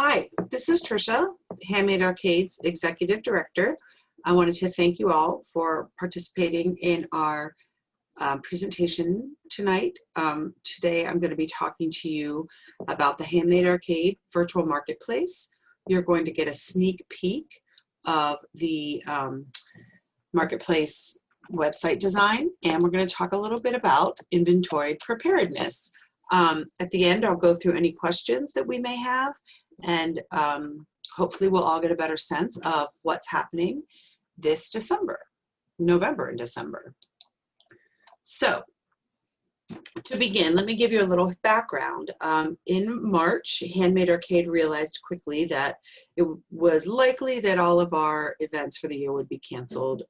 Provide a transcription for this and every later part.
Hi, this is Tricia, Handmade Arcade's Executive Director. I wanted to thank you all for participating in our presentation tonight. Today I'm going to be talking to you about the Handmade Arcade Virtual Marketplace. You're going to get a sneak peek of the Marketplace website design, and we're going to talk a little bit about inventory preparedness. At the end, I'll go through any questions that we may have, and hopefully we'll all get a better sense of what's happening this November and December. So to begin, let me give you a little background. In March, Handmade Arcade realized quickly that it was likely that all of our events for the year would be canceled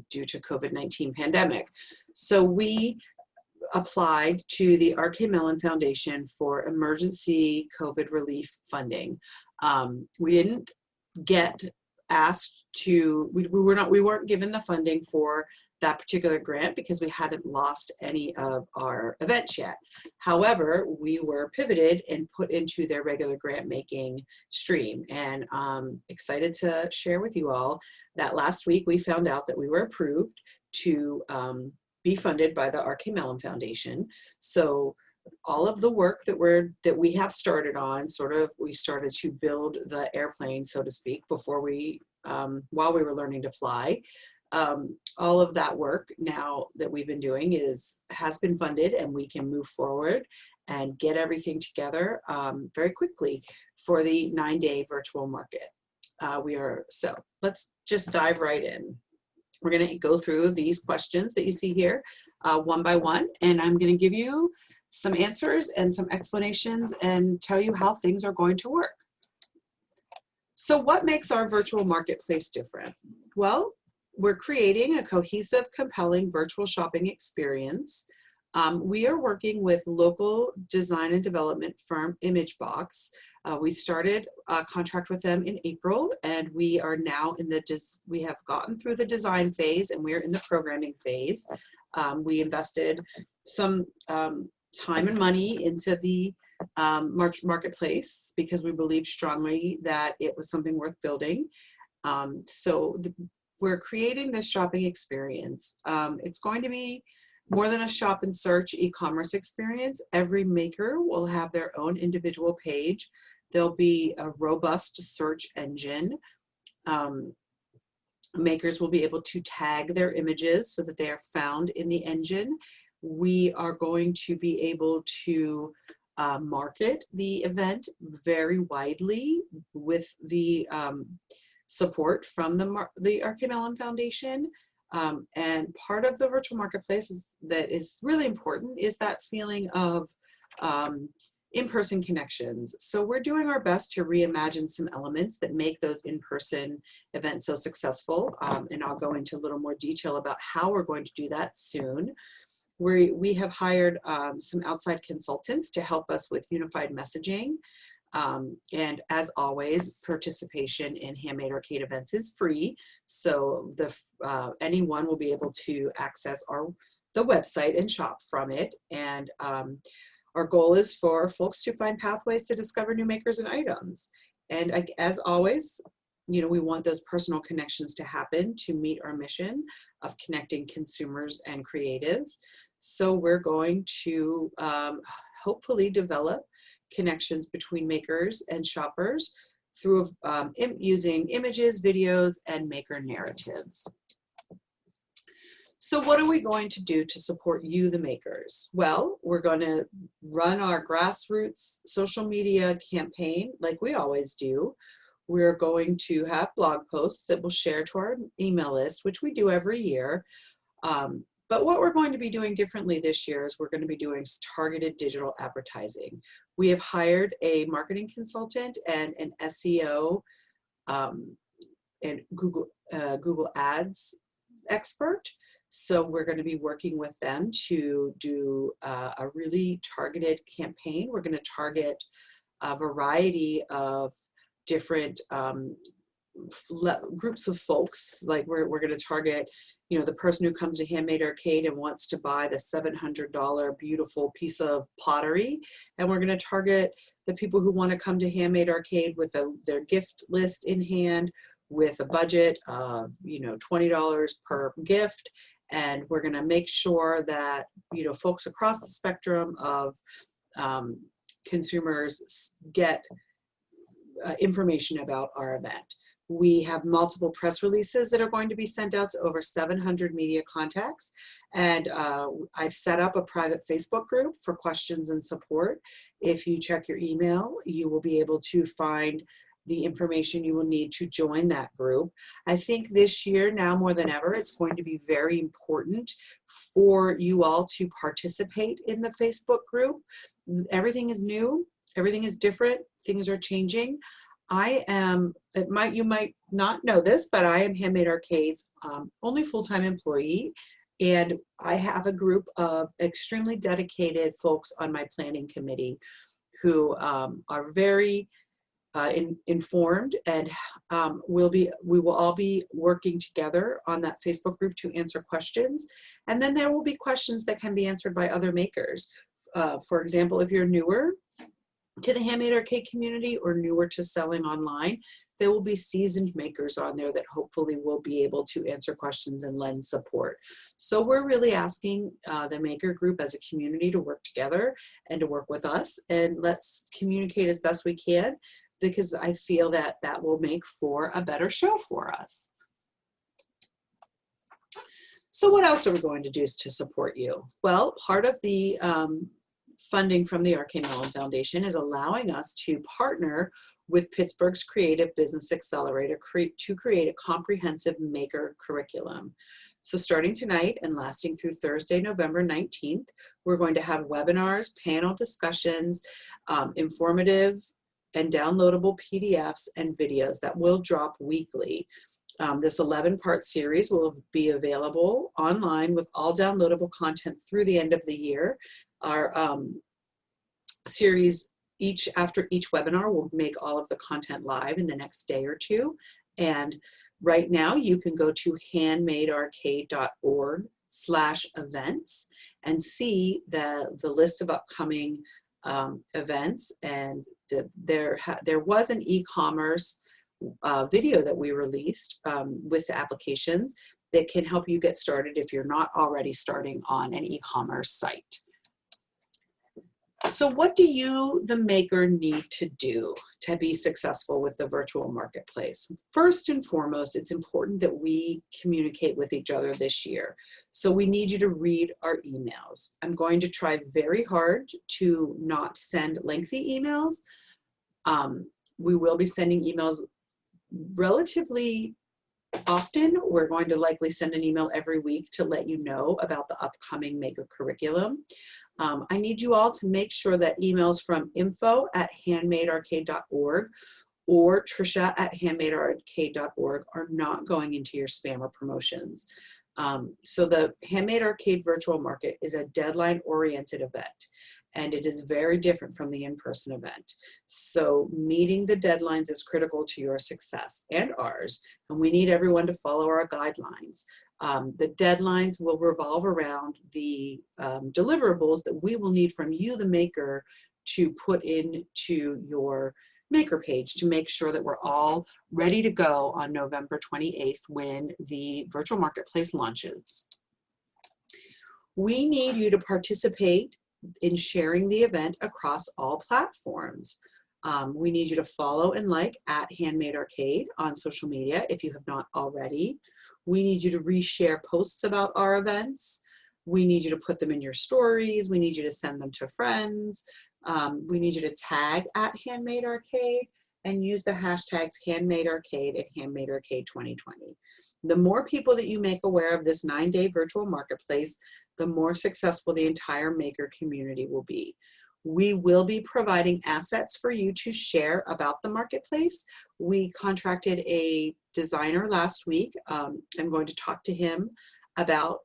due to COVID-19 pandemic. So we applied to the R.K. Mellon Foundation for emergency COVID relief funding. We didn't get asked to, we weren't given the funding for that particular grant because we hadn't lost any of our events yet. However, we were pivoted and put into their regular grant making stream, and I'm excited to share with you all that last week we found out that we were approved to be funded by the R.K. Mellon Foundation. So all of the work that we have started on, we started to build the airplane, so to speak, before while we were learning to fly. All of that work now that we've been doing has been funded, and we can move forward and get everything together very quickly for the 9-day virtual market. So let's just dive right in. We're going to go through these questions that you see here one by one, and I'm going to give you some answers and some explanations and tell you how things are going to work. So what makes our virtual marketplace different? Well, we're creating a cohesive, compelling virtual shopping experience. We are working with local design and development firm ImageBox. We started a contract with them in April, and we are now we have gotten through the design phase and we're in the programming phase. We invested some time and money into the marketplace because we believe strongly that it was something worth building. We're creating this shopping experience. It's going to be more than a shop and search e-commerce experience. Every maker will have their own individual page. There'll be a robust search engine. Makers will be able to tag their images so that they are found in the engine. We are going to be able to market the event very widely with the support from the R.K. Mellon Foundation. And part of the virtual marketplace that is really important is that feeling of in-person connections. So we're doing our best to reimagine some elements that make those in-person events so successful. And I'll go into a little more detail about how we're going to do that soon. We have hired some outside consultants to help us with unified messaging. And as always, participation in Handmade Arcade events is free, so anyone will be able to access the website and shop from it. And our goal is for folks to find pathways to discover new makers and items. And as always, we want those personal connections to happen to meet our mission of connecting consumers and creatives. So we're going to hopefully develop connections between makers and shoppers through using images, videos, and maker narratives. So what are we going to do to support you, the makers? Well, we're going to run our grassroots social media campaign like we always do. We're going to have blog posts that we'll share to our email list, which we do every year. But what we're going to be doing differently this year is we're going to be doing targeted digital advertising. We have hired a marketing consultant and an SEO and Google Ads expert. So we're going to be working with them to do a really targeted campaign. We're going to target a variety of different groups of folks. Like we're going to target, you know, the person who comes to Handmade Arcade and wants to buy the $700 beautiful piece of pottery, and we're going to target the people who want to come to Handmade Arcade with their gift list in hand, with a budget of, you know, $20 per gift. And we're going to make sure that, you know, folks across the spectrum of consumers get information about our event. We have multiple press releases that are going to be sent out to over 700 media contacts. And I've set up a private Facebook group for questions and support. If you check your email, you will be able to find the information you will need to join that group. I think this year, now more than ever, it's going to be very important for you all to participate in the Facebook group. Everything is new, everything is different, things are changing. You might not know this, but I am Handmade Arcade's only full-time employee, and I have a group of extremely dedicated folks on my planning committee who are very informed, and we will all be working together on that Facebook group to answer questions. And then there will be questions that can be answered by other makers. For example, if you're newer to the Handmade Arcade community or newer to selling online, there will be seasoned makers on there that hopefully will be able to answer questions and lend support. So we're really asking the maker group as a community to work together and to work with us, and let's communicate as best we can, because I feel that that will make for a better show for us. So what else are we going to do to support you? Well, part of the funding from the R.K. Mellon Foundation is allowing us to partner with Pittsburgh's Creative Business Accelerator to create a comprehensive maker curriculum. So starting tonight and lasting through Thursday, November 19th, we're going to have webinars, panel discussions, informative and downloadable PDFs and videos that will drop weekly. This 11-part series will be available online with all downloadable content through the end of the year. Our series, after each webinar, will make all of the content live in the next day or two. And right now you can go to handmadearcade.org/events and see the list of upcoming events. And there was an e-commerce video that we released with the applications that can help you get started if you're not already starting on an e-commerce site. So what do you, the maker, need to do to be successful with the virtual marketplace? First and foremost, it's important that we communicate with each other this year. So we need you to read our emails. I'm going to try very hard to not send lengthy emails. We will be sending emails relatively often. We're going to likely send an email every week to let you know about the upcoming maker curriculum. I need you all to make sure that emails from info@handmadearcade.org or Tricia@handmadearcade.org are not going into your spam or promotions. So the Handmade Arcade Virtual Market is a deadline-oriented event, and it is very different from the in-person event. So meeting the deadlines is critical to your success and ours, and we need everyone to follow our guidelines. The deadlines will revolve around the deliverables that we will need from you, the maker, to put into your maker page to make sure that we're all ready to go on November 28th when the virtual marketplace launches. We need you to participate in sharing the event across all platforms. We need you to follow and like @Handmade Arcade on social media if you have not already. We need you to reshare posts about our events. We need you to put them in your stories. We need you to send them to friends. We need you to tag @Handmade Arcade and use the hashtags Handmade Arcade and Handmade Arcade 2020. The more people that you make aware of this 9-day virtual marketplace, the more successful the entire maker community will be. We will be providing assets for you to share about the marketplace. We contracted a designer last week. I'm going to talk to him about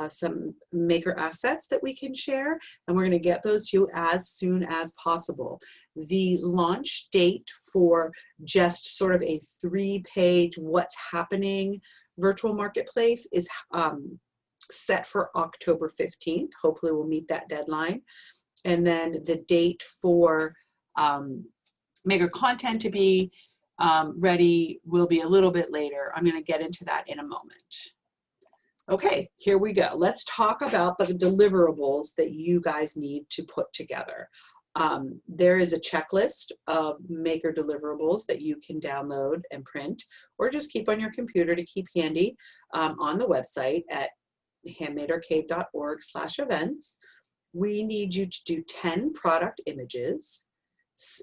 some maker assets that we can share, and we're going to get those to you as soon as possible. The launch date for just sort of a 3-page what's happening virtual marketplace is set for October 15th. Hopefully we'll meet that deadline. And then the date for maker content to be ready will be a little bit later. I'm going to get into that in a moment. Okay, here we go. Let's talk about the deliverables that you guys need to put together. There is a checklist of maker deliverables that you can download and print, or just keep on your computer to keep handy on the website at handmadearcade.org/events. We need you to do 10 product images,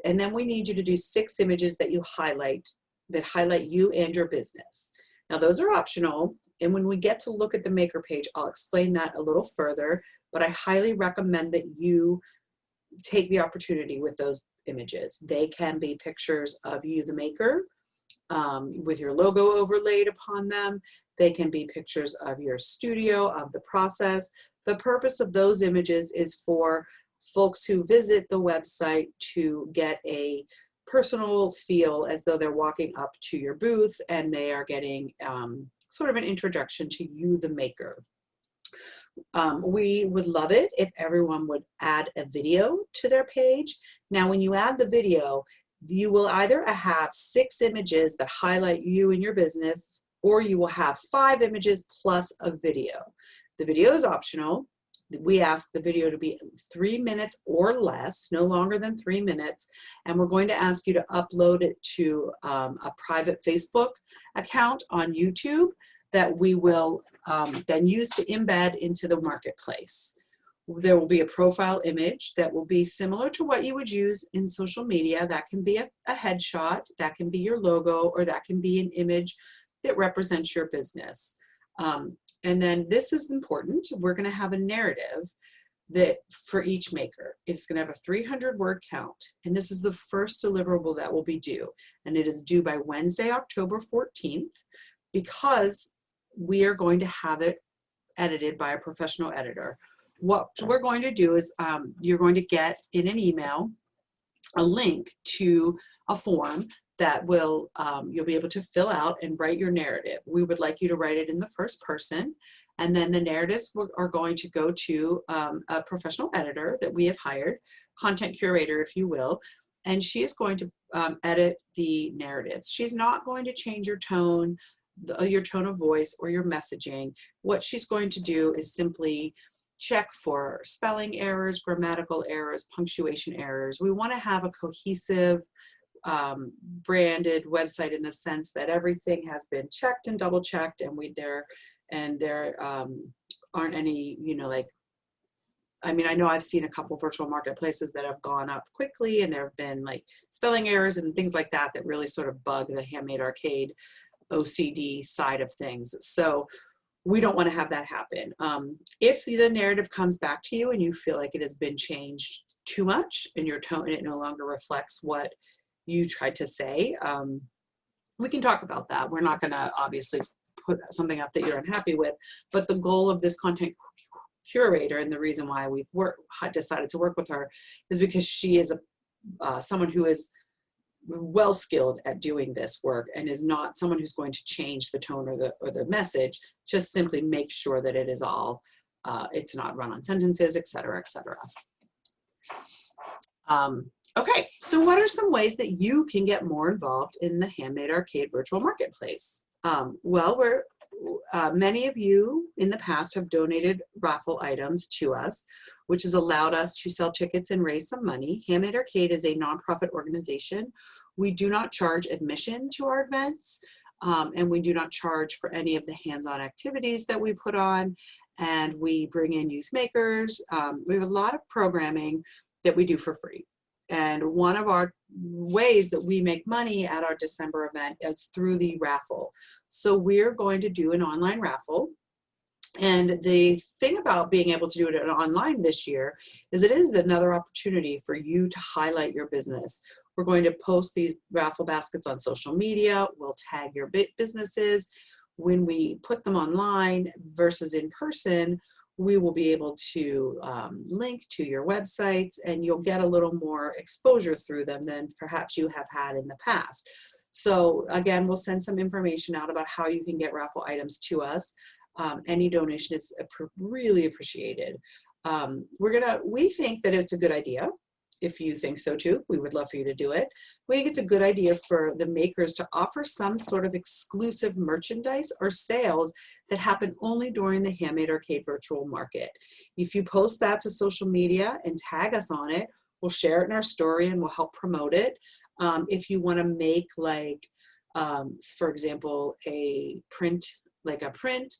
and then we need you to do 6 images that you highlight, that highlight you and your business. Now those are optional, and when we get to look at the maker page, I'll explain that a little further, but I highly recommend that you take the opportunity with those images. They can be pictures of you, the maker, with your logo overlaid upon them. They can be pictures of your studio, of the process. The purpose of those images is for folks who visit the website to get a personal feel as though they're walking up to your booth and they are getting sort of an introduction to you, the maker. We would love it if everyone would add a video to their page. Now, when you add the video, you will either have 6 images that highlight you and your business, or you will have 5 images plus a video. The video is optional. We ask the video to be 3 minutes or less, no longer than 3 minutes, and we're going to ask you to upload it to a private Facebook account on YouTube that we will then use to embed into the marketplace. There will be a profile image that will be similar to what you would use in social media. That can be a headshot, that can be your logo, or that can be an image that represents your business. And then this is important. We're going to have a narrative that for each maker. It's going to have a 300-word count, and this is the first deliverable that will be due, and it is due by Wednesday, October 14th, because we are going to have it edited by a professional editor. What we're going to do is you're going to get in an email a link to a form that will you'll be able to fill out and write your narrative. We would like you to write it in the first person, and then the narratives are going to go to a professional editor that we have hired, content curator if you will, and she is going to edit the narratives. She's not going to change your tone of voice or your messaging. What she's going to do is simply check for spelling errors, grammatical errors, punctuation errors. We want to have a cohesive branded website in the sense that everything has been checked and double checked, and there aren't any, I mean, I know I've seen a couple virtual marketplaces that have gone up quickly, and there have been like spelling errors and things like that that really sort of bug the Handmade Arcade OCD side of things. So we don't want to have that happen. If the narrative comes back to you and you feel like it has been changed too much in your tone and it no longer reflects what you tried to say, we can talk about that. We're not going to obviously put something up that you're unhappy with, but the goal of this content curator, and the reason why we've decided to work with her, is because she is someone who is well skilled at doing this work and is not someone who's going to change the tone or the message, just simply make sure that it is all, it's not run on sentences, et cetera, et cetera. Okay, so what are some ways that you can get more involved in the Handmade Arcade virtual marketplace? Well, many of you in the past have donated raffle items to us, which has allowed us to sell tickets and raise some money. Handmade Arcade is a nonprofit organization. We do not charge admission to our events, and we do not charge for any of the hands-on activities that we put on, and we bring in youth makers. We have a lot of programming that we do for free. And one of our ways that we make money at our December event is through the raffle. So we're going to do an online raffle. And the thing about being able to do it online this year is it is another opportunity for you to highlight your business. We're going to post these raffle baskets on social media. We'll tag your businesses. when we put them online versus in person, we will be able to link to your websites, and you'll get a little more exposure through them than perhaps you have had in the past. So again, we'll send some information out about how you can get raffle items to us. Any donation is really appreciated. We think that it's a good idea. If you think so too, we would love for you to do it. We think it's a good idea for the makers to offer some sort of exclusive merchandise or sales that happen only during the Handmade Arcade virtual market. If you post that to social media and tag us on it, we'll share it in our story and we'll help promote it. If you want to make, like, for example, a print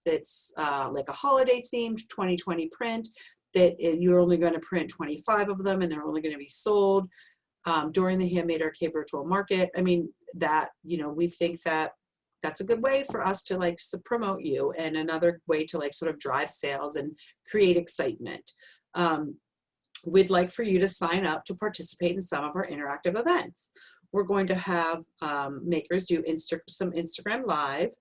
that's like a holiday themed 2020 print, that you're only going to print 25 of them and they're only going to be sold during the Handmade Arcade virtual market. I mean, that, we think that that's a good way for us to promote you, and another way to sort of drive sales and create excitement. We'd like for you to sign up to participate in some of our interactive events. We're going to have makers do some Instagram Live,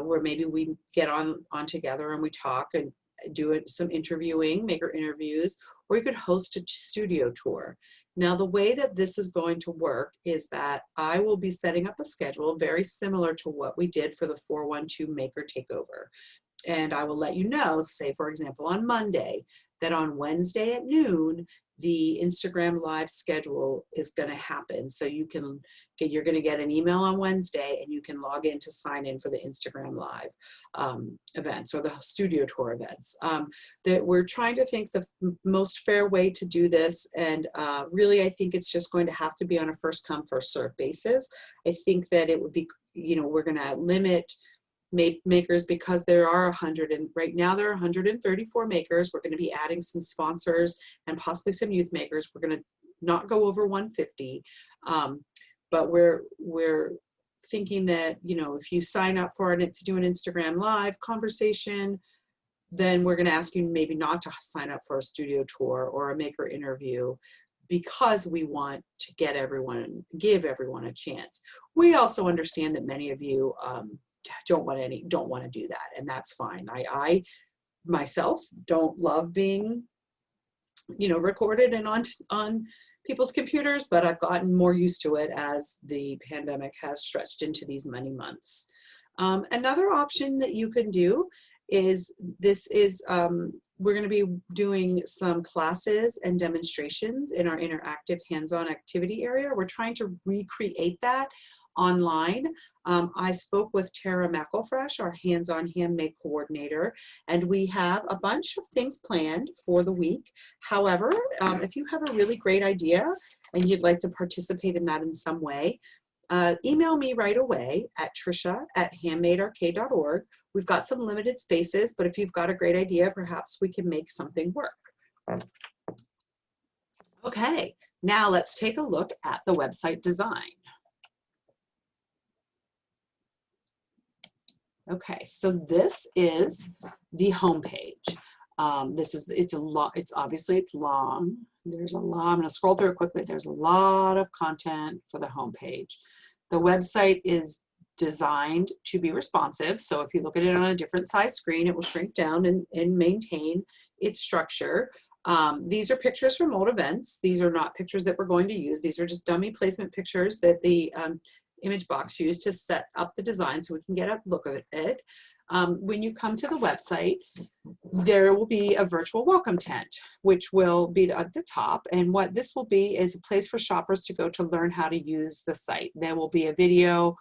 where maybe we get on together and we talk and do some interviewing, maker interviews, or you could host a studio tour. Now, the way that this is going to work is that I will be setting up a schedule very similar to what we did for the 412 Maker Takeover. And I will let you know, say, for example, on Monday, that on Wednesday at noon, the Instagram Live schedule is going to happen. So you're going to get an email on Wednesday, and you can log in to sign in for the Instagram Live events or the studio tour events. That we're trying to think the most fair way to do this. And really, I think it's just going to have to be on a first come, first served basis. I think that it would be, we're going to limit makers because there are 100, and right now there are 134 makers. We're going to be adding some sponsors and possibly some youth makers. We're going to not go over 150, but we're thinking that if you sign up for it to do an Instagram Live conversation, then we're going to ask you maybe not to sign up for a studio tour or a maker interview, because we want to give everyone a chance. We also understand that many of you don't want to do that, and that's fine. I myself don't love being recorded and on people's computers, but I've gotten more used to it as the pandemic has stretched into these many months. Another option that you can do is we're going to be doing some classes and demonstrations in our interactive hands-on activity area. We're trying to recreate that online. I spoke with Tara McElfresh, our hands-on handmade coordinator, and we have a bunch of things planned for the week. However, if you have a really great idea and you'd like to participate in that in some way, email me right away at tricia@handmadearcade.org. We've got some limited spaces, but if you've got a great idea, perhaps we can make something work. Okay, now let's take a look at the website design. Okay, so this is the homepage. It's obviously long. There's a lot. I'm going to scroll through it quickly. There's a lot of content for the homepage. The website is designed to be responsive. So if you look at it on a different size screen, it will shrink down and maintain its structure. These are pictures from old events. These are not pictures that we're going to use. These are just dummy placement pictures that the image box used to set up the design so we can get a look at it. When you come to the website, there will be a virtual welcome tent, which will be at the top. And what this will be is a place for shoppers to go to learn how to use the site. There will be a video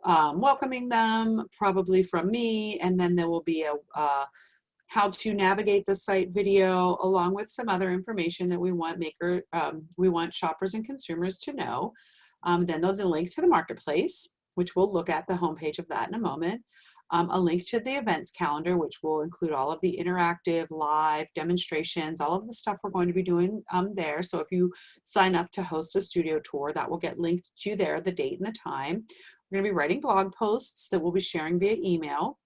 welcoming them, probably from me, and then there will be a how to navigate the site video, along with some other information that we want shoppers and consumers to know. Then there's a link to the marketplace, which we'll look at the homepage of that in a moment. A link to the events calendar, which will include all of the interactive, live demonstrations, all of the stuff we're going to be doing there. So if you sign up to host a studio tour, that will get linked to there, the date and the time. We're going to be writing blog posts that we'll be sharing via email.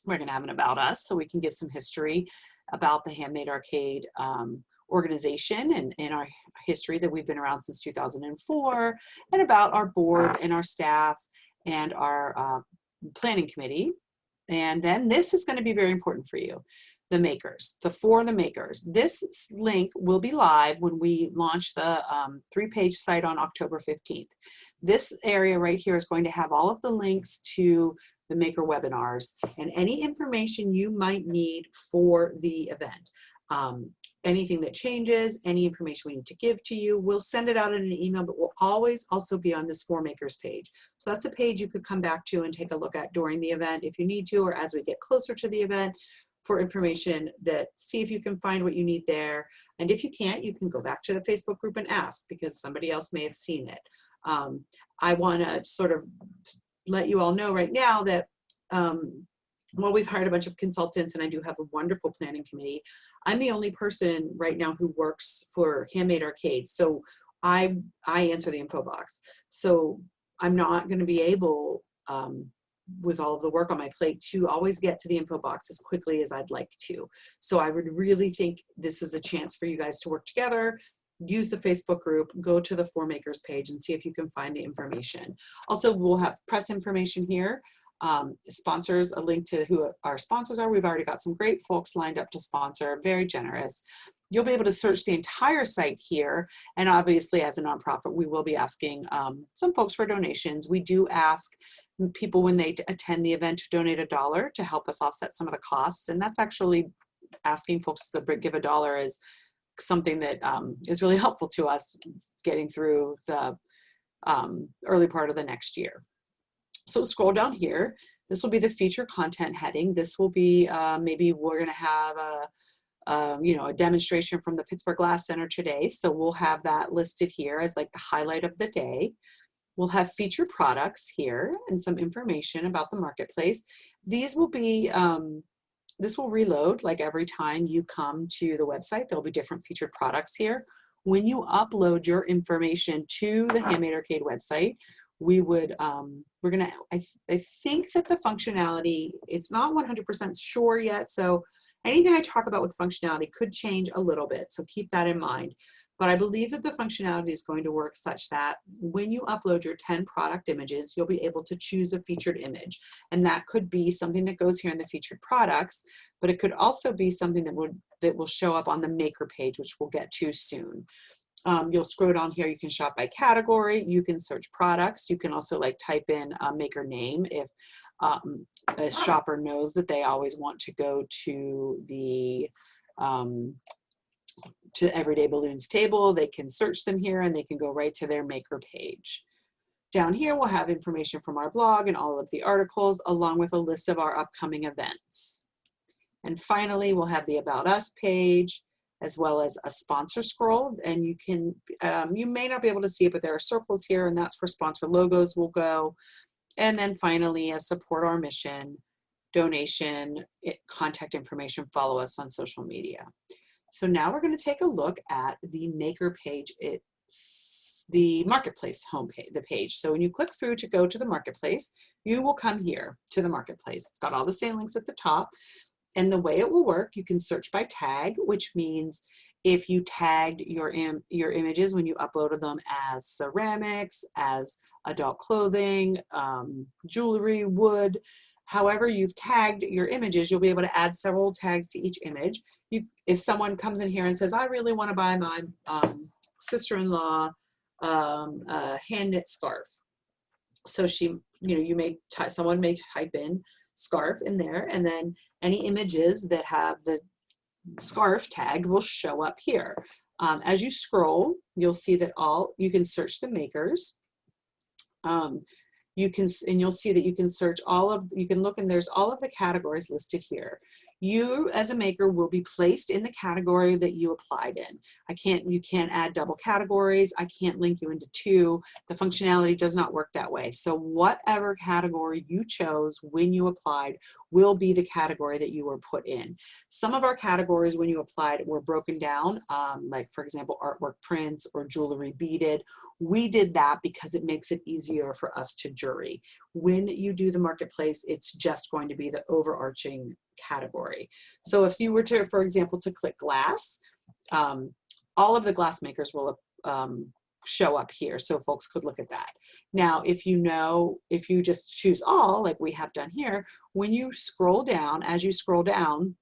We're going to have an about us, so we can give some history about the Handmade Arcade organization and our history, that we've been around since 2004, and about our board and our staff and our planning committee. And then this is going to be very important for you. The makers, for the makers. This link will be live when we launch the 3-page site on October 15th. This area right here is going to have all of the links to the maker webinars and any information you might need for the event. Anything that changes, any information we need to give to you, we'll send it out in an email, but we'll always also be on this For Makers page. So that's a page you could come back to and take a look at during the event if you need to, or as we get closer to the event, for information that, see if you can find what you need there. And if you can't, you can go back to the Facebook group and ask, because somebody else may have seen it. I want to sort of let you all know right now that well, we've hired a bunch of consultants and I do have a wonderful planning committee. I'm the only person right now who works for Handmade Arcade. So I answer the info box. So I'm not going to be able, with all of the work on my plate, to always get to the info box as quickly as I'd like to. So I would really think this is a chance for you guys to work together. Use the Facebook group, go to the For Makers page and see if you can find the information. Also, we'll have press information here. Sponsors, a link to who our sponsors are. We've already got some great folks lined up to sponsor, very generous. You'll be able to search the entire site here. And obviously as a nonprofit, we will be asking some folks for donations. We do ask people when they attend the event to donate $1 to help us offset some of the costs. And that's actually asking folks to give $1 is something that is really helpful to us getting through the early part of the next year. So scroll down here. This will be the feature content heading. This will be maybe we're going to have a demonstration from the Pittsburgh Glass Center today. So we'll have that listed here as like the highlight of the day. We'll have featured products here and some information about the marketplace. These will be this will reload like every time you come to the website. There'll be different featured products here. When you upload your information to the Handmade Arcade website, we would, I think that the functionality, it's not 100% sure yet. So anything I talk about with functionality could change a little bit. So keep that in mind. But I believe that the functionality is going to work such that when you upload your 10 product images, you'll be able to choose a featured image. And that could be something that goes here in the featured products, but it could also be something that will show up on the maker page, which we'll get to soon. You'll scroll down here, you can shop by category, you can search products, you can also like type in a maker name if a shopper knows that they always want to go to the to Everyday Balloons table. They can search them here and they can go right to their maker page. Down here we'll have information from our blog and all of the articles along with a list of our upcoming events. And finally we'll have the About Us page, as well as a sponsor scroll, and you can, you may not be able to see it, but there are circles here, and that's where sponsor logos will go. And then finally, a support our mission, donation, contact information, follow us on social media. So now we're going to take a look at the maker page. It's the marketplace homepage, the page. So when you click through to go to the marketplace, you will come here to the marketplace. It's got all the same links at the top. And the way it will work, you can search by tag, which means if you tagged your images when you uploaded them as ceramics, as adult clothing, jewelry, wood, however you've tagged your images, you'll be able to add several tags to each image. If someone comes in here and says, I really want to buy my sister-in-law a hand knit scarf. So she, someone may type in scarf in there, and then any images that have the scarf tag will show up here. As you scroll, you'll see that you can search the makers. You'll see that you can search you can look and there's all of the categories listed here. You as a maker will be placed in the category that you applied in. You can't add double categories. I can't link you into two. The functionality does not work that way. So whatever category you chose when you applied will be the category that you were put in. Some of our categories when you applied were broken down, like for example, artwork prints or jewelry beaded. We did that because it makes it easier for us to jury. When you do the marketplace, it's just going to be the overarching category. So if you were to, for example, to click glass, all of the glass makers will show up here so folks could look at that. Now, if you just choose all, like we have done here, when you scroll down, as you scroll down,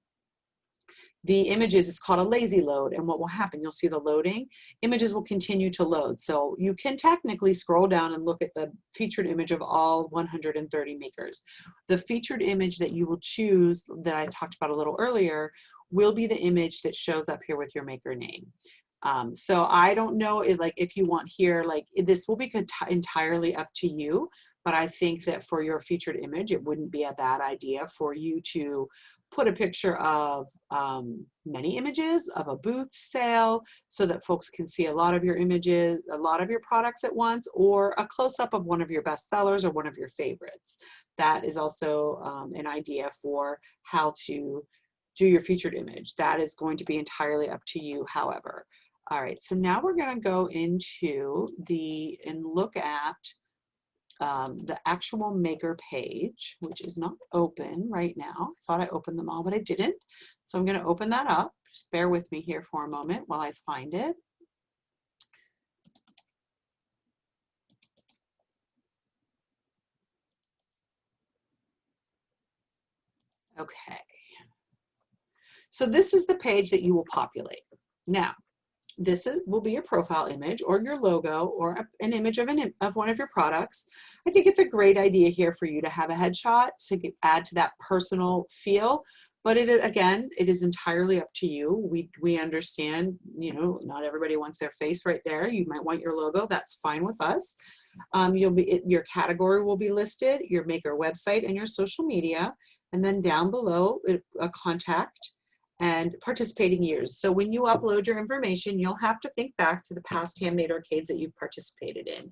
the images, it's called a lazy load, and what will happen, you'll see the loading, images will continue to load. So you can technically scroll down and look at the featured image of all 130 makers. The featured image that you will choose, that I talked about a little earlier, will be the image that shows up here with your maker name. So I don't know if you want here, this will be entirely up to you, but I think that for your featured image, it wouldn't be a bad idea for you to put a picture of many images of a booth sale so that folks can see a lot of your images, a lot of your products at once, or a close-up of one of your best sellers or one of your favorites. That is also an idea for how to do your featured image. That is going to be entirely up to you, however. All right, so now we're going to go into and look at the actual maker page, which is not open right now. I thought I opened them all, but I didn't. So I'm going to open that up. Just bear with me here for a moment while I find it. Okay. So this is the page that you will populate. Now, this will be your profile image or your logo or an image of one of your products. I think it's a great idea here for you to have a headshot to add to that personal feel. But again, it is entirely up to you. We understand, not everybody wants their face right there. You might want your logo. That's fine with us. Your category will be listed, your maker website, and your social media. And then down below, a contact and participating years. So when you upload your information, you'll have to think back to the past Handmade arcades that you've participated in.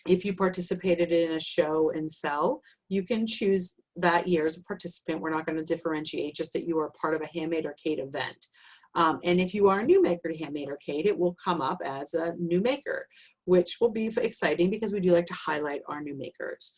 If you participated in a show and sell, you can choose that year as a participant. We're not going to differentiate, just that you are part of a Handmade arcade event. And if you are a new maker to Handmade arcade, it will come up as a new maker, which will be exciting because we do like to highlight our new makers.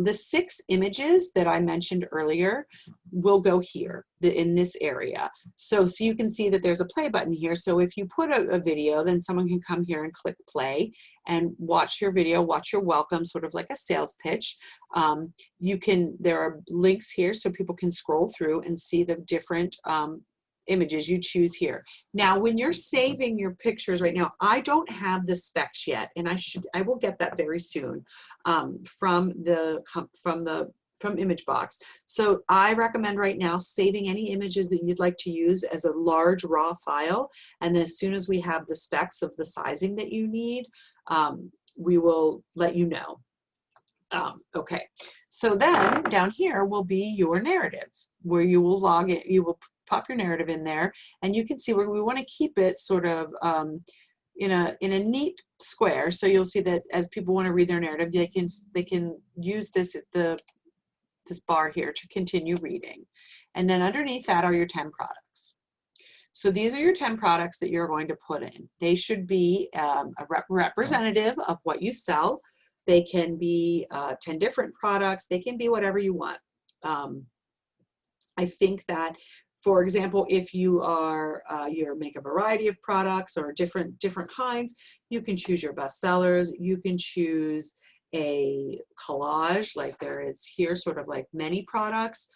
The 6 images that I mentioned earlier will go here in this area. So you can see that there's a play button here. So if you put a video, then someone can come here and click play and watch your video, watch your welcome, sort of like a sales pitch. There are links here so people can scroll through and see the different images you choose here. Now, when you're saving your pictures right now, I don't have the specs yet, and I will get that very soon from ImageBox. So I recommend right now saving any images that you'd like to use as a large raw file, and as soon as we have the specs of the sizing that you need, we will let you know. Okay, so then down here will be your narrative, where you will log in, you will pop your narrative in there, and you can see where we want to keep it sort of in a neat square. So you'll see that as people want to read their narrative, they can use this bar here to continue reading. And then underneath that are your 10 products. So these are your 10 products that you're going to put in. They should be a representative of what you sell. They can be 10 different products. They can be whatever you want. I think that, for example, if you make a variety of products or different kinds, you can choose your best sellers. You can choose a collage, like there is here, sort of like many products.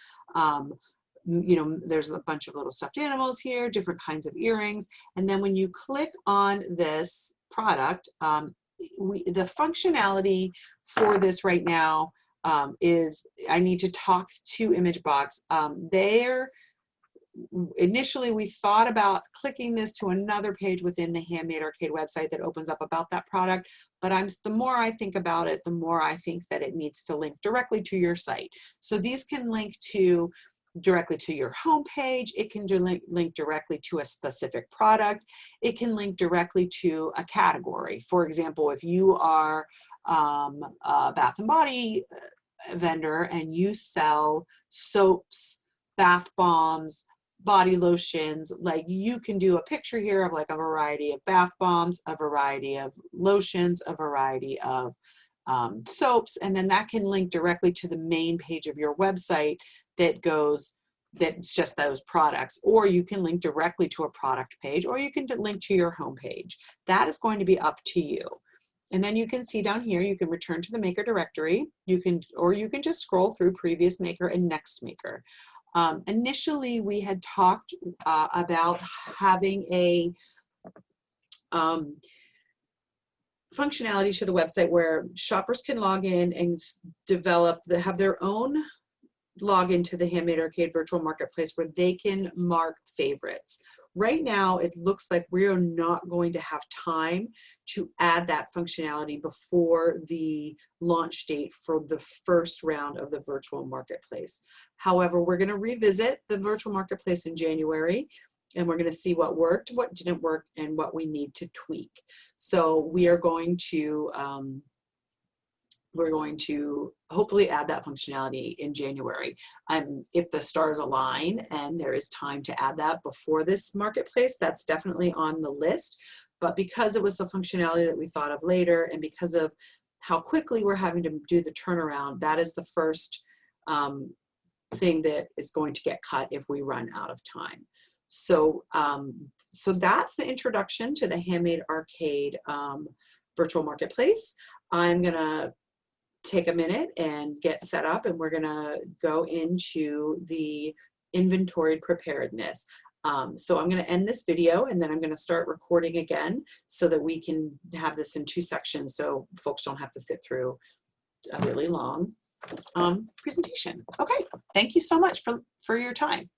There's a bunch of little stuffed animals here, different kinds of earrings. And then when you click on this product, the functionality for this right now is I need to talk to ImageBox. Initially, we thought about clicking this to another page within the Handmade Arcade website that opens up about that product, but the more I think about it, the more I think that it needs to link directly to your site. So these can link directly to your homepage. It can link directly to a specific product. It can link directly to a category. For example, if you are a bath and body vendor and you sell soaps, bath bombs, body lotions, like you can do a picture here of like a variety of bath bombs, a variety of lotions, a variety of soaps, and then that can link directly to the main page of your website that goes that's just those products, or you can link directly to a product page, or you can link to your home page. That is going to be up to you. And then you can see down here, you can return to the maker directory, or you can just scroll through previous maker and next maker. Initially, we had talked about having a functionality to the website where shoppers can log in and have their own login to the Handmade Arcade virtual marketplace where they can mark favorites. Right now, it looks like we are not going to have time to add that functionality before the launch date for the first round of the virtual marketplace. However, we're going to revisit the virtual marketplace in January, and we're going to see what worked, what didn't work, and what we need to tweak. So we are going to hopefully add that functionality in January. If the stars align and there is time to add that before this marketplace, that's definitely on the list. But because it was a functionality that we thought of later, and because of how quickly we're having to do the turnaround, that is the first thing that is going to get cut if we run out of time. So, so that's the introduction to the Handmade Arcade virtual marketplace. I'm gonna take a minute and get set up, and we're gonna go into the inventory preparedness. So I'm gonna end this video, and then I'm gonna start recording again so that we can have this in 2 sections so folks don't have to sit through a really long presentation. Okay, thank you so much for your time.